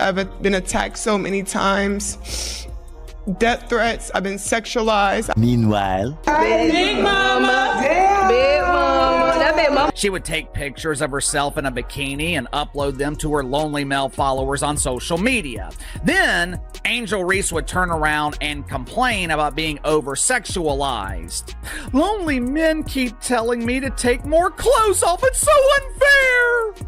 I've been attacked so many times. Death threats, I've been sexualized. Meanwhile, Big mama, big mama, that big mama. She would take pictures of herself in a bikini and upload them to her lonely male followers on social media. Then Angel Reese would turn around and complain about being over-sexualized. Lonely men keep telling me to take more clothes off. It's so unfair.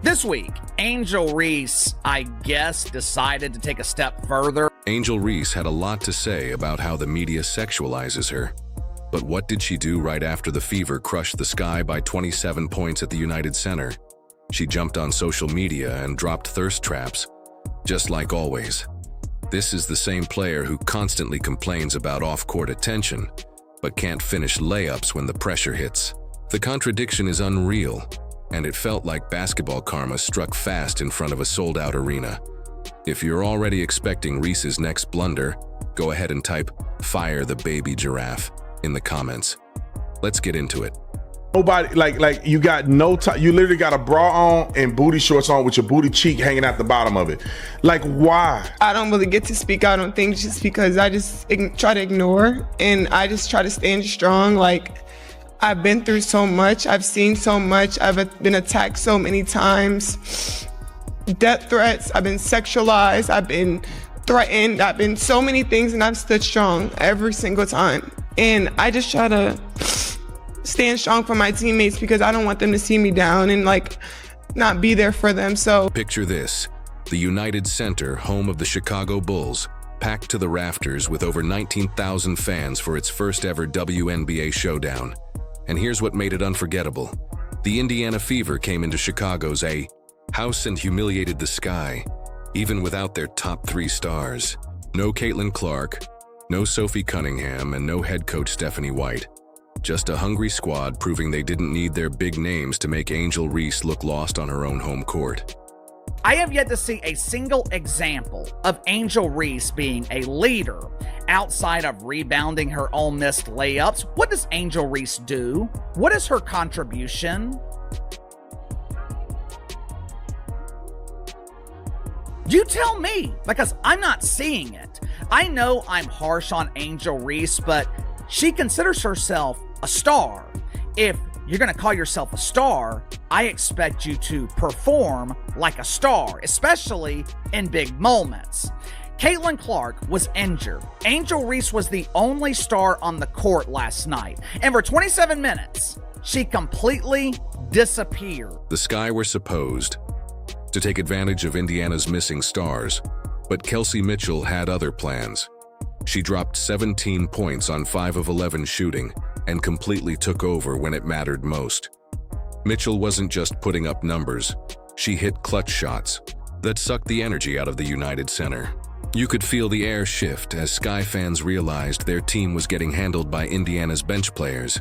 This week, Angel Reese, I guess, decided to take a step further. Angel Reese had a lot to say about how the media sexualizes her. But what did she do right after the Fever crushed the Sky by 27 points at the United Center? She jumped on social media and dropped thirst traps. Just like always. This is the same player who constantly complains about off-court attention, but can't finish layups when the pressure hits. The contradiction is unreal, and it felt like basketball karma struck fast in front of a sold-out arena. If you're already expecting Reese's next blunder, go ahead and type "Fire the baby giraffe" in the comments. Let's get into it. Nobody, like you got no time. You literally got a bra on and booty shorts on with your booty cheek hanging out the bottom of it. Like, why? I don't really get to speak out on things just because I just try to ignore, and I just try to stand strong. Like, I've been through so much. I've seen so much. I've been attacked so many times. Death threats, I've been sexualized, I've been threatened, I've been so many things, and I've stood strong every single time. And I just try to stand strong for my teammates because I don't want them to see me down and like not be there for them. So picture this, the United Center, home of the Chicago Bulls, packed to the rafters with over 19,000 fans for its first ever WNBA showdown. And here's what made it unforgettable. The Indiana Fever came into Chicago's A house and humiliated the Sky, even without their top 3 stars. No Caitlin Clark, no Sophie Cunningham, and no head coach Stephanie White. Just a hungry squad proving they didn't need their big names to make Angel Reese look lost on her own home court. I have yet to see a single example of Angel Reese being a leader outside of rebounding her own missed layups. What does Angel Reese do? What is her contribution? You tell me, because I'm not seeing it. I know I'm harsh on Angel Reese, but she considers herself a star. If you're going to call yourself a star, I expect you to perform like a star, especially in big moments. Caitlin Clark was injured. Angel Reese was the only star on the court last night. And for 27 minutes, she completely disappeared. The Sky were supposed to take advantage of Indiana's missing stars, but Kelsey Mitchell had other plans. She dropped 17 points on 5 of 11 shooting and completely took over when it mattered most. Mitchell wasn't just putting up numbers, she hit clutch shots that sucked the energy out of the United Center. You could feel the air shift as Sky fans realized their team was getting handled by Indiana's bench players,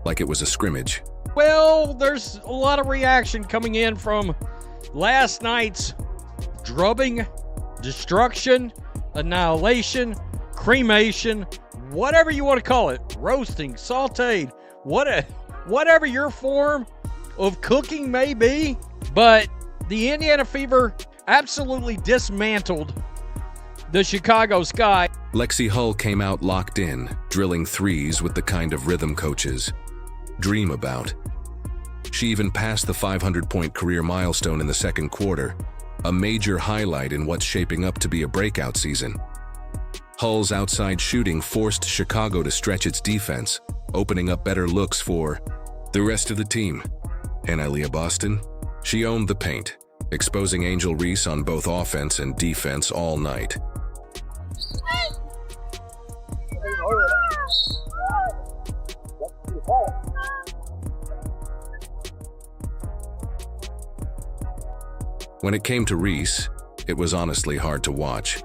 like it was a scrimmage. Well, there's a lot of reaction coming in from last night's drubbing, destruction, annihilation, cremation, whatever you want to call it, roasting, sauteed, whatever your form of cooking may be. But the Indiana Fever absolutely dismantled the Chicago Sky. Lexi Hull came out locked in, drilling threes with the kind of rhythm coaches dream about. She even passed the 500-point career milestone in the second quarter, a major highlight in what's shaping up to be a breakout season. Hull's outside shooting forced Chicago to stretch its defense, opening up better looks for the rest of the team. And Aaliyah Boston? She owned the paint, exposing Angel Reese on both offense and defense all night. When it came to Reese, it was honestly hard to watch.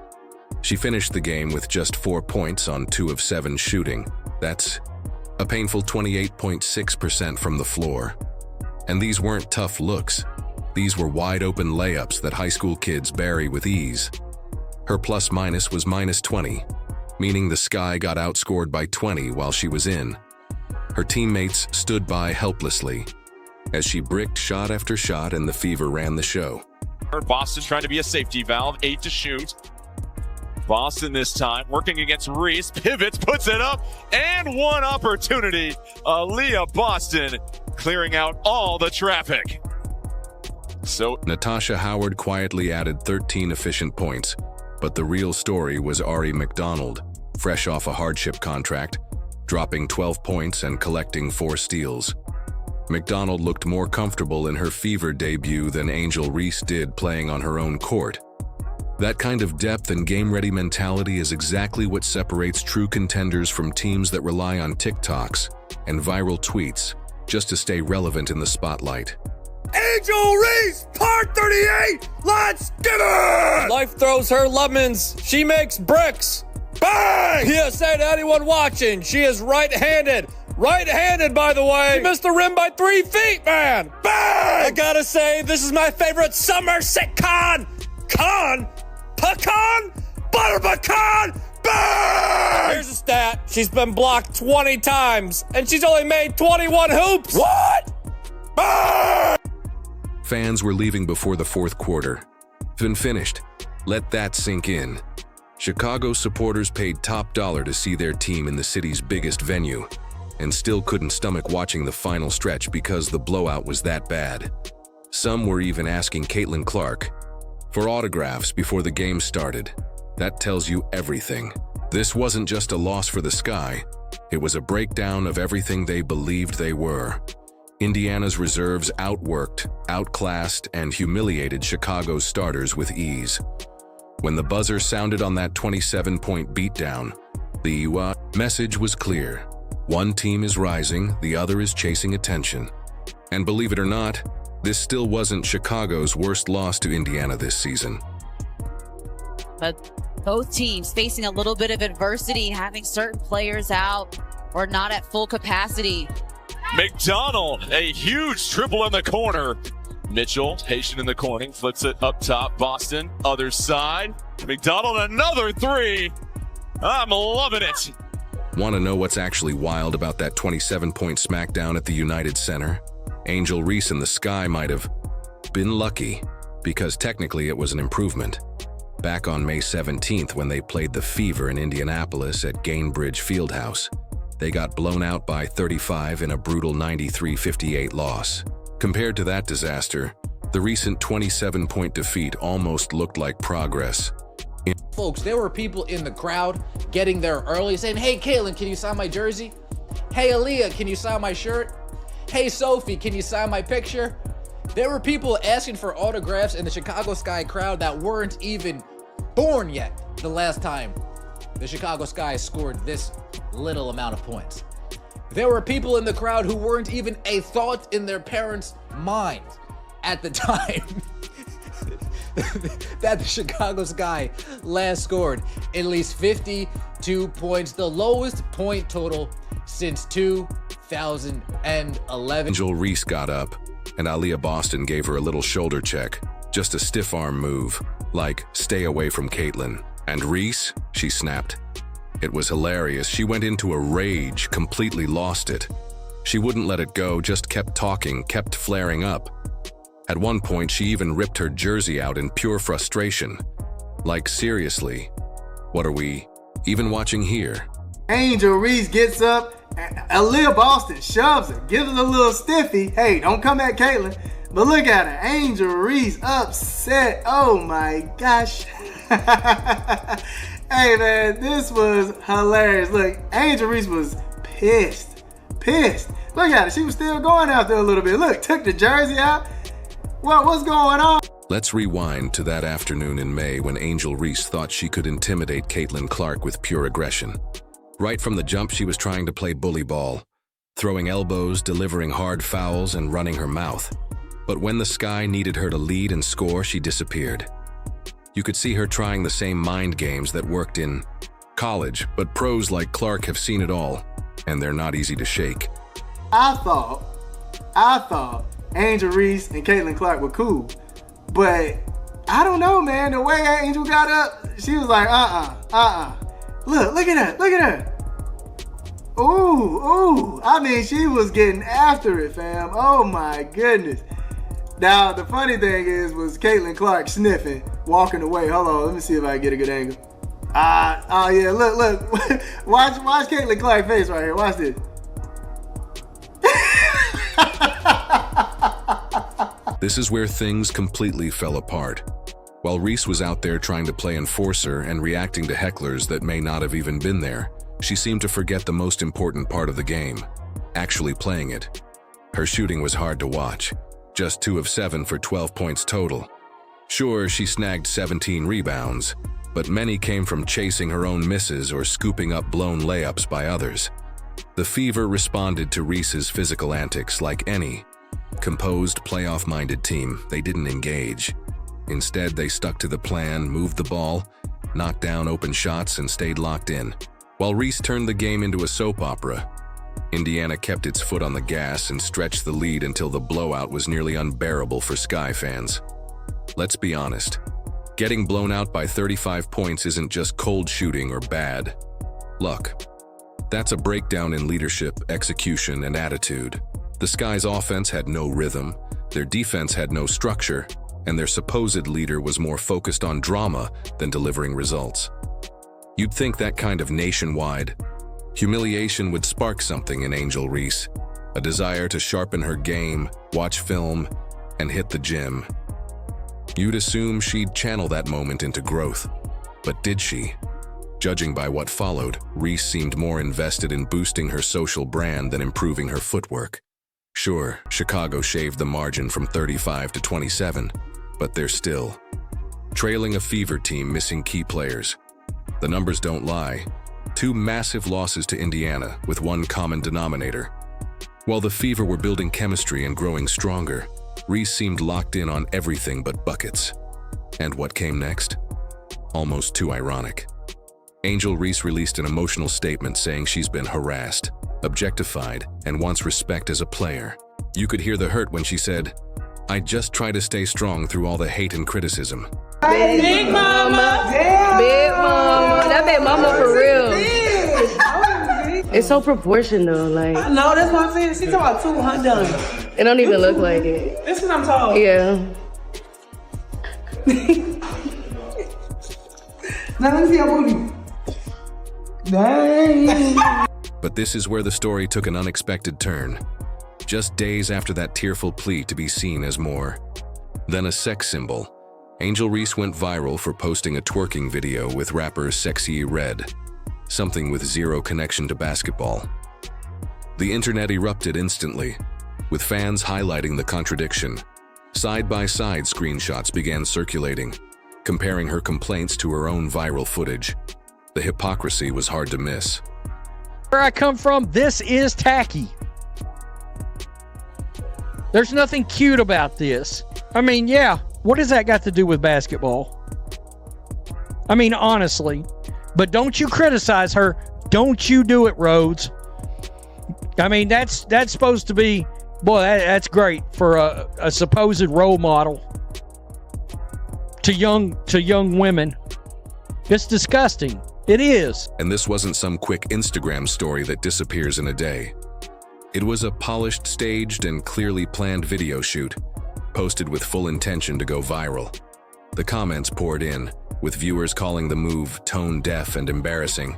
She finished the game with just 4 points on 2 of 7 shooting. That's a painful 28.6% from the floor. And these weren't tough looks. These were wide-open layups that high school kids bury with ease. Her plus-minus was -20, meaning the Sky got outscored by 20 while she was in. Her teammates stood by helplessly. as she bricked shot after shot and the Fever ran the show. Boston trying to be a safety valve, 8 to shoot. Boston this time working against Reese, pivots, puts it up, and one opportunity. Aaliyah Boston clearing out all the traffic. So Natasha Howard quietly added 13 efficient points, but the real story was Ari McDonald, fresh off a hardship contract, dropping 12 points and collecting 4 steals. McDonald looked more comfortable in her Fever debut than Angel Reese did playing on her own court. That kind of depth and game-ready mentality is exactly what separates true contenders from teams that rely on TikToks and viral tweets just to stay relevant in the spotlight. Angel Reese, part 38, let's get it! Life throws her lemons, she makes bricks. Bang! PSA to anyone watching, she is right-handed. Right-handed, by the way. She missed the rim by 3 feet, man. Bang! I gotta say, this is my favorite summer sitcom. Pecan? Butter pecan? Bang! Here's a stat. She's been blocked 20 times, and she's only made 21 hoops. What? Bang! Fans were leaving before the fourth quarter. Been finished. Let that sink in. Chicago supporters paid top dollar to see their team in the city's biggest venue, and still couldn't stomach watching the final stretch because the blowout was that bad. Some were even asking Caitlin Clark for autographs before the game started. That tells you everything. This wasn't just a loss for the Sky, it was a breakdown of everything they believed they were. Indiana's reserves outworked, outclassed, and humiliated Chicago's starters with ease. When the buzzer sounded on that 27-point beatdown, the message was clear. One team is rising, the other is chasing attention. And believe it or not, this still wasn't Chicago's worst loss to Indiana this season. But both teams facing a little bit of adversity, having certain players out or not at full capacity. McDonald, a huge triple in the corner. Mitchell, patient in the corner, flips it up top. Boston, other side. McDonald, another 3. I'm loving it. Want to know what's actually wild about that 27-point smackdown at the United Center? Angel Reese and the Sky might have been lucky, because technically it was an improvement. Back on May 17th, when they played the Fever in Indianapolis at Gainbridge Fieldhouse, they got blown out by 35 in a brutal 93-58 loss. Compared to that disaster, the recent 27-point defeat almost looked like progress. Folks, there were people in the crowd getting there early saying, "Hey, Caitlin, can you sign my jersey? Hey, Aaliyah, can you sign my shirt? Hey, Sophie, can you sign my picture?" There were people asking for autographs in the Chicago Sky crowd that weren't even born yet the last time the Chicago Sky scored this little amount of points. There were people in the crowd who weren't even a thought in their parents' mind at the time that the Chicago Sky last scored at least 52 points, the lowest point total since 2011. Angel Reese got up, and Aaliyah Boston gave her a little shoulder check, just a stiff arm move, like, stay away from Caitlin. And Reese, she snapped. It was hilarious. She went into a rage, completely lost it. She wouldn't let it go, just kept talking, kept flaring up. At one point, she even ripped her jersey out in pure frustration. Like, seriously, what are we even watching here? Angel Reese gets up, Aaliyah Boston shoves her, gives her a little stiffy. Hey, don't come at Caitlin. But look at her, Angel Reese upset. Oh my gosh. Hey man, this was hilarious. Look, Angel Reese was pissed. Look at her, she was still going out there a little bit. Look, took the jersey out. What's going on? Let's rewind to that afternoon in May when Angel Reese thought she could intimidate Caitlin Clark with pure aggression. Right from the jump, she was trying to play bully ball, throwing elbows, delivering hard fouls, and running her mouth. But when the Sky needed her to lead and score, she disappeared. You could see her trying the same mind games that worked in college, but pros like Clark have seen it all, and they're not easy to shake. I thought Angel Reese and Caitlin Clark were cool, but I don't know, man. The way Angel got up, she was like, Look at her. Ooh. I mean, she was getting after it, fam. Oh my goodness. Now, the funny thing was Caitlin Clark sniffing, walking away. Hold on, let me see if I can get a good angle. Oh yeah, look. watch Caitlin Clark's face right here. Watch this. This is where things completely fell apart. While Reese was out there trying to play enforcer and reacting to hecklers that may not have even been there, she seemed to forget the most important part of the game, actually playing it. Her shooting was hard to watch. Just 2 of 7 for 12 points total. Sure, she snagged 17 rebounds, but many came from chasing her own misses or scooping up blown layups by others. The Fever responded to Reese's physical antics like any composed, playoff-minded team. They didn't engage. Instead, they stuck to the plan, moved the ball, knocked down open shots, and stayed locked in. While Reese turned the game into a soap opera, Indiana kept its foot on the gas and stretched the lead until the blowout was nearly unbearable for Sky fans. Let's be honest, getting blown out by 35 points isn't just cold shooting or bad luck. That's a breakdown in leadership, execution, and attitude. The Sky's offense had no rhythm, their defense had no structure, and their supposed leader was more focused on drama than delivering results. You'd think that kind of nationwide humiliation would spark something in Angel Reese, a desire to sharpen her game, watch film, and hit the gym. You'd assume she'd channel that moment into growth, but did she? Judging by what followed, Reese seemed more invested in boosting her social brand than improving her footwork. Sure, Chicago shaved the margin from 35 to 27, but they're still trailing a Fever team missing key players. The numbers don't lie. 2 massive losses to Indiana with one common denominator. While the Fever were building chemistry and growing stronger, Reese seemed locked in on everything but buckets. And what came next? Almost too ironic. Angel Reese released an emotional statement saying she's been harassed, objectified, and wants respect as a player. You could hear the hurt when she said, "I just try to stay strong through all the hate and criticism." Big mama. Damn. Big mama. That big mama for real. It's so proportional, like. I know, that's what I'm saying. She talking about 200. It don't even look like it. That's what I'm told. Yeah. Now let me see your booty. Dang. But this is where the story took an unexpected turn. Just days after that tearful plea to be seen as more than a sex symbol, Angel Reese went viral for posting a twerking video with rapper Sexy Red, something with zero connection to basketball. The internet erupted instantly, with fans highlighting the contradiction. Side-by-side screenshots began circulating, comparing her complaints to her own viral footage. The hypocrisy was hard to miss. Where I come from, this is tacky. There's nothing cute about this. I mean, yeah, what does that got to do with basketball? I mean, honestly. But don't you criticize her. Don't you do it, Rhodes. I mean, that's supposed to be, boy, that's great for a supposed role model to young women. It's disgusting. It is. And this wasn't some quick Instagram story that disappears in a day. It was a polished, staged, and clearly planned video shoot, posted with full intention to go viral. The comments poured in, with viewers calling the move tone-deaf and embarrassing.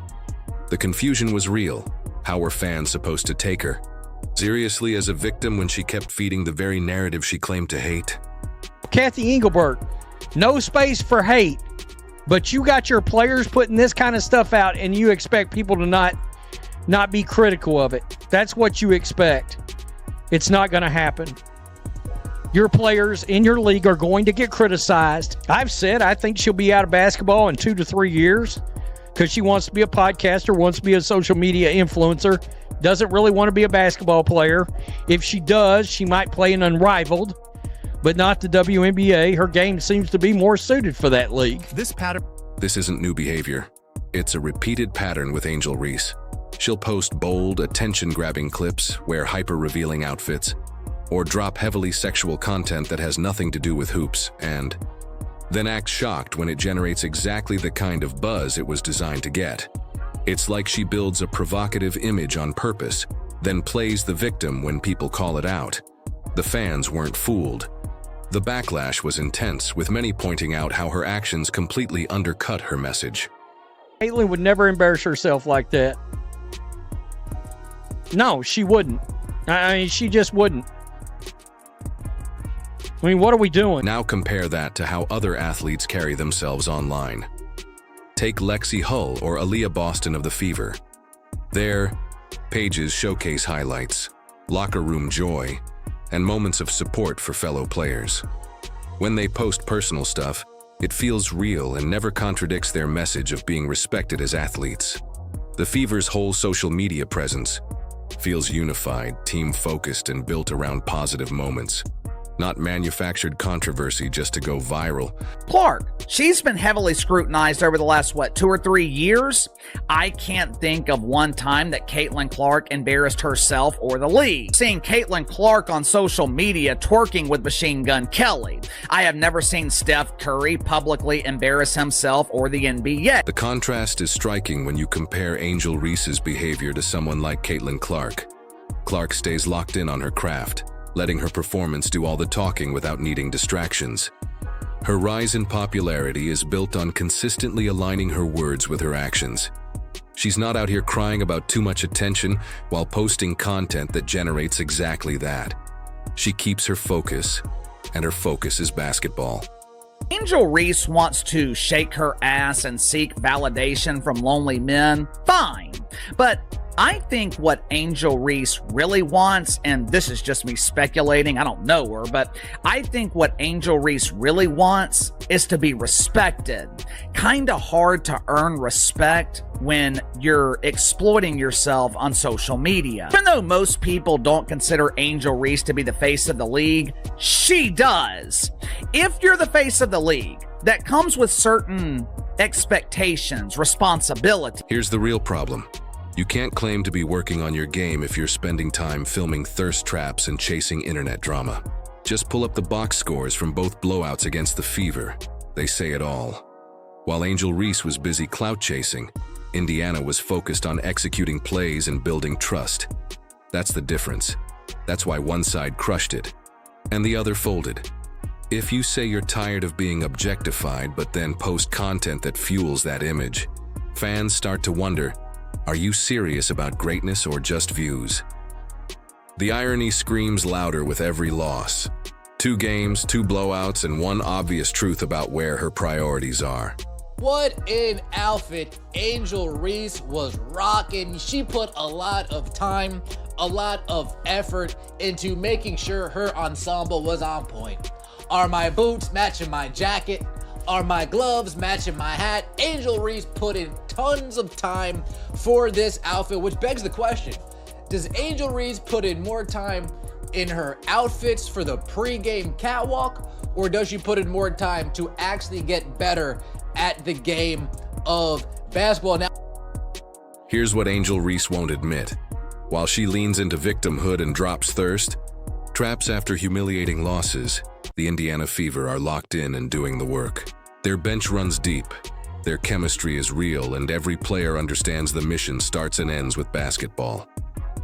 The confusion was real. How were fans supposed to take her seriously as a victim when she kept feeding the very narrative she claimed to hate? Kathy Engelbert, no space for hate. But you got your players putting this kind of stuff out and you expect people to not be critical of it. That's what you expect. It's not going to happen. Your players in your league are going to get criticized. I've said I think she'll be out of basketball in 2 to 3 years because she wants to be a podcaster, wants to be a social media influencer, doesn't really want to be a basketball player. If she does, she might play an Unrivaled, but not the WNBA. Her game seems to be more suited for that league. This isn't new behavior. It's a repeated pattern with Angel Reese. She'll post bold, attention-grabbing clips, wear hyper-revealing outfits, or drop heavily sexual content that has nothing to do with hoops, and then act shocked when it generates exactly the kind of buzz it was designed to get. It's like she builds a provocative image on purpose, then plays the victim when people call it out. The fans weren't fooled. The backlash was intense, with many pointing out how her actions completely undercut her message. Caitlyn would never embarrass herself like that. No, she wouldn't. I mean, she just wouldn't. I mean, what are we doing? Now compare that to how other athletes carry themselves online. Take Lexi Hull or Aaliyah Boston of the Fever. Their pages showcase highlights, locker room joy, and moments of support for fellow players. When they post personal stuff, it feels real and never contradicts their message of being respected as athletes. The Fever's whole social media presence feels unified, team-focused, and built around positive moments. Not manufactured controversy just to go viral. Clark, she's been heavily scrutinized over the last, 2 or 3 years? I can't think of one time that Caitlin Clark embarrassed herself or the league. Seeing Caitlin Clark on social media twerking with Machine Gun Kelly. I have never seen Steph Curry publicly embarrass himself or the NBA. The contrast is striking when you compare Angel Reese's behavior to someone like Caitlin Clark. Clark stays locked in on her craft, letting her performance do all the talking without needing distractions. Her rise in popularity is built on consistently aligning her words with her actions. She's not out here crying about too much attention while posting content that generates exactly that. She keeps her focus, and her focus is basketball. Angel Reese wants to shake her ass and seek validation from lonely men. Fine, but I think what Angel Reese really wants, and this is just me speculating, I don't know her, but I think what Angel Reese really wants is to be respected. Kinda hard to earn respect when you're exploiting yourself on social media. Even though most people don't consider Angel Reese to be the face of the league, she does. If you're the face of the league, that comes with certain expectations, responsibility. Here's the real problem. You can't claim to be working on your game if you're spending time filming thirst traps and chasing internet drama. Just pull up the box scores from both blowouts against the Fever. They say it all. While Angel Reese was busy clout chasing, Indiana was focused on executing plays and building trust. That's the difference. That's why one side crushed it, and the other folded. If you say you're tired of being objectified but then post content that fuels that image, fans start to wonder, are you serious about greatness or just views? The irony screams louder with every loss. 2 games, 2 blowouts, and one obvious truth about where her priorities are. What an outfit Angel Reese was rocking. She put a lot of time, a lot of effort into making sure her ensemble was on point. Are my boots matching my jacket? Are my gloves matching my hat? Angel Reese put in tons of time for this outfit, which begs the question, does Angel Reese put in more time in her outfits for the pre-game catwalk, or does she put in more time to actually get better at the game of basketball? Now, here's what Angel Reese won't admit. While she leans into victimhood and drops thirst, traps after humiliating losses, the Indiana Fever are locked in and doing the work. Their bench runs deep, their chemistry is real, and every player understands the mission starts and ends with basketball.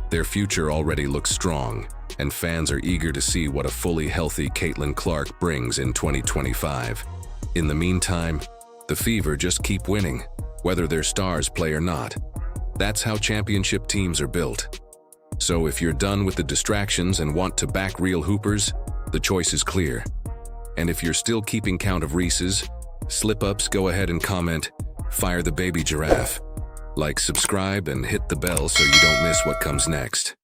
Their future already looks strong, and fans are eager to see what a fully healthy Caitlin Clark brings in 2025. In the meantime, the Fever just keep winning, whether their stars play or not. That's how championship teams are built. So if you're done with the distractions and want to back real hoopers, the choice is clear. And if you're still keeping count of Reese's slip-ups, go ahead and comment, "Fire the baby giraffe." Like, subscribe, and hit the bell so you don't miss what comes next.